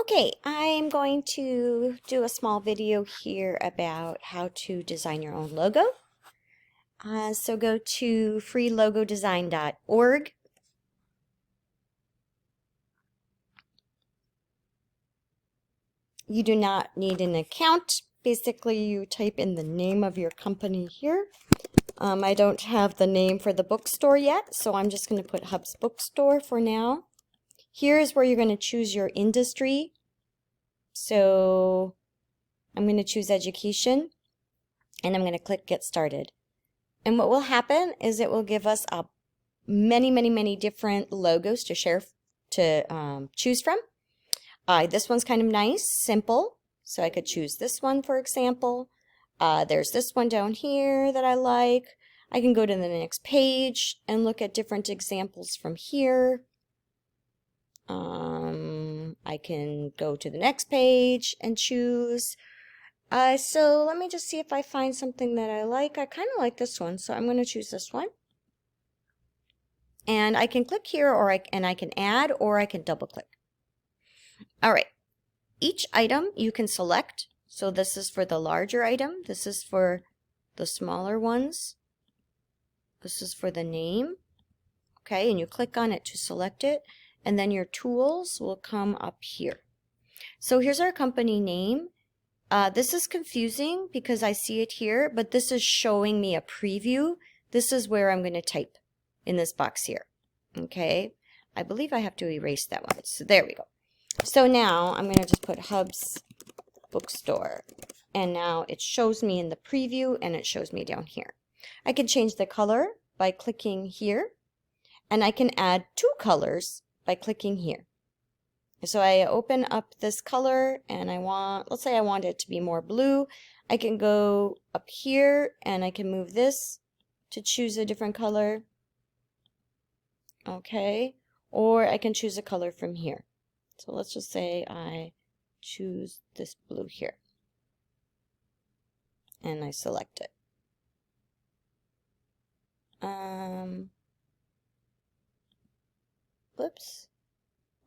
Okay, I'm going to do a small video here about how to design your own logo. So go to freelogodesign.org. You do not need an account. Basically, you type in the name of your company here. I don't have the name for the bookstore yet, so I'm just going to put Hubs Bookstore for now. Here is where you're going to choose your industry. So I'm going to choose education, and I'm going to click Get Started. And what will happen is it will give us many different logos to choose from. This one's kind of nice, simple, so I could choose this one, for example. There's this one down here that I like. I can go to the next page and look at different examples from here. I can go to the next page and choose. So let me just see if I find something that I like. I kind of like this one, so I'm going to choose this one. And I can click here, and I can add, or I can double click. All right. Each item you can select. So this is for the larger item. This is for the smaller ones. This is for the name. Okay, and you click on it to select it, and then your tools will come up here. So here's our company name. This is confusing because I see it here, but this is showing me a preview. This is where I'm going to type in this box here. Okay, I believe I have to erase that one. So there we go. So now I'm going to just put Hubs Bookstore, and now it shows me in the preview, and it shows me down here. I can change the color by clicking here, and I can add two colors by clicking here. So I open up this color, and let's say I want it to be more blue. I can go up here, and I can move this to choose a different color. Okay, or I can choose a color from here. So let's just say I choose this blue here, and I select it. Whoops.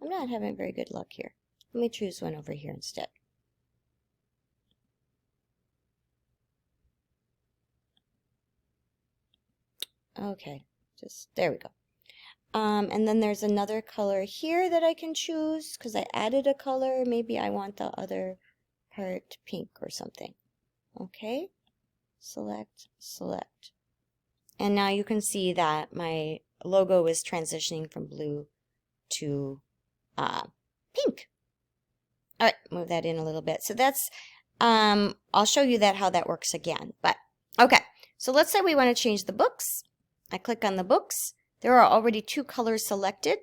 I'm not having very good luck here. Let me choose one over here instead. Okay, there we go. And then there's another color here that I can choose because I added a color. Maybe I want the other part pink or something. Okay, select. And now you can see that my logo is transitioning from blue to pink. All right, move that in a little bit. So that's, I'll show you how that works again. But okay, so let's say we want to change the books. I click on the books. There are already two colors selected.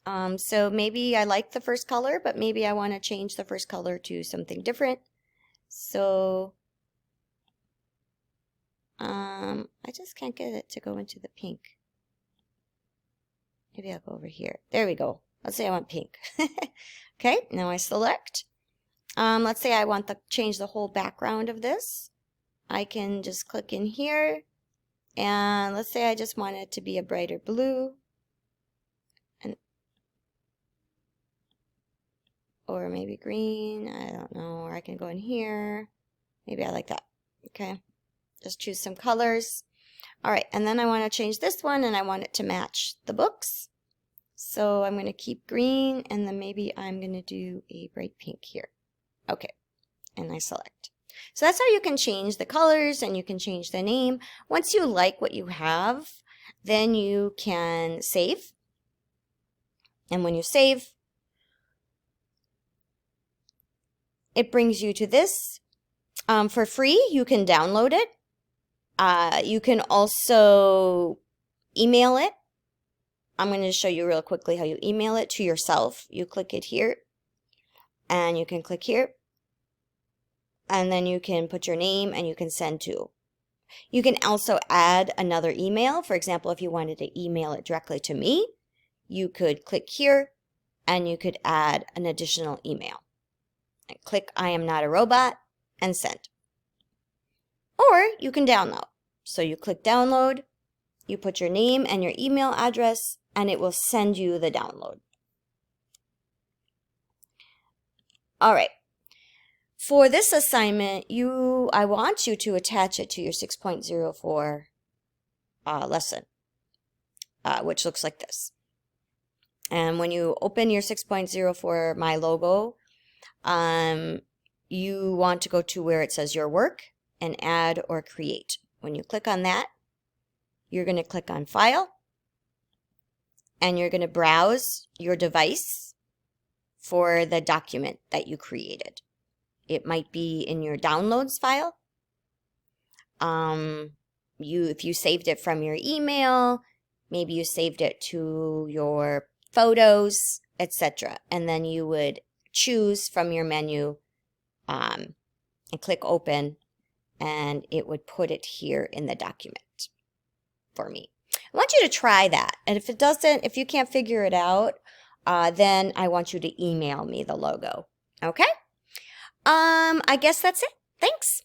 So maybe I like the first color, but maybe I want to change the first color to something different. So I just can't get it to go into the pink. Maybe I'll go over here. There we go. Let's say I want pink. Okay, now I select. Let's say I want to change the whole background of this. I can just click in here, and let's say I just want it to be a brighter blue, or maybe green. I don't know. Or I can go in here. Maybe I like that. Okay, just choose some colors. All right, and then I want to change this one, and I want it to match the books. So I'm going to keep green, and then maybe I'm going to do a bright pink here. Okay, and I select. So that's how you can change the colors, and you can change the name. Once you like what you have, then you can save. And when you save, it brings you to this. For free, you can download it. You can also email it. I'm going to show you real quickly how you email it to yourself. You click it here, and you can click here, and then you can put your name, and you can send to. You can also add another email. For example, if you wanted to email it directly to me, you could click here, and you could add an additional email. And click I am not a robot, and send. Or you can download. So you click download, you put your name and your email address, and it will send you the download. All right. For this assignment, I want you to attach it to your 6.04 lesson, which looks like this. And when you open your 6.04 My Logo, you want to go to where it says Your Work and Add or Create. When you click on that, you're going to click on File, and you're going to browse your device for the document that you created. It might be in your Downloads file. If you saved it from your email, maybe you saved it to your photos, etc. And then you would choose from your menu and click Open, and it would put it here in the document for me. I want you to try that. And if you can't figure it out, then I want you to email me the logo. Okay? I guess that's it. Thanks.